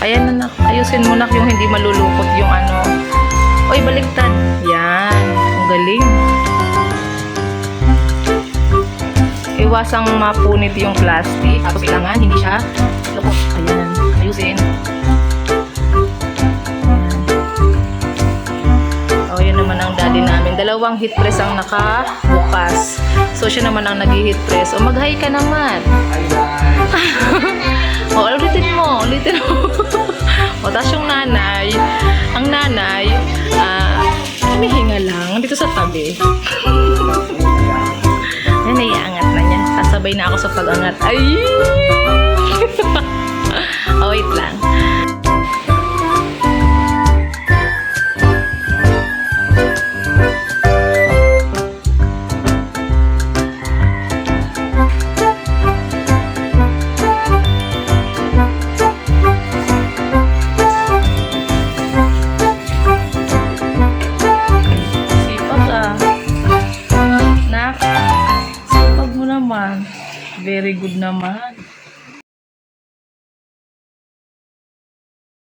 Ayan na, ayusin mo na yung hindi malulukot yung ano. Oy, baliktad. Yan. Ang galing. Iwasang mapunit yung plastic. Tapos kailangan hindi siya lukot. Ayan. Ayusin. O, yan naman ang daddy namin. Dalawang heat press ang nakabukas. So, siya naman ang nag-heat press. O, mag-hi ka naman. O, ulitin mo. Ulitin mo. O, tapos yung nanay, ang nanay, humihinga lang dito sa tabi. Yan, naiangat na niya. Sasabay na ako sa pag-angat. Ay! O, wait lang. Very good naman.